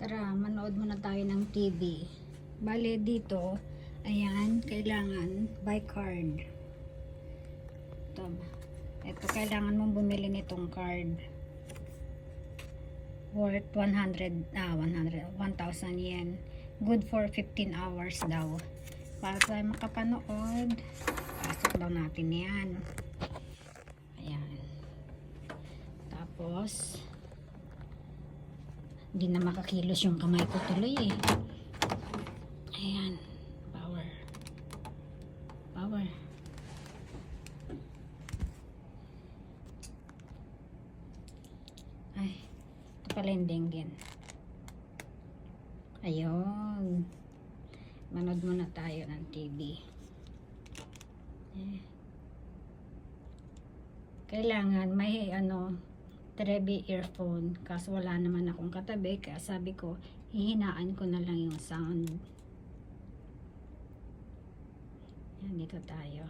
Tara, manood muna tayo ng TV. Bale dito, ayan, kailangan by card. Ito, kailangan mong bumili nitong card. Worth 1,000 yen. Good for 15 hours daw. Para tayo makapanood, pasok daw natin yan. Ayan. Tapos, hindi na makakilos yung kamay ko tuloy eh. Ayan. Power. Power. Ay. Ito pala yung dengen. Ayun. Manood muna tayo ng TV. Kailangan may Trebi earphone, kaso wala naman akong katabi, kaya sabi ko hihinaan ko na lang yung sound. Yan, dito tayo.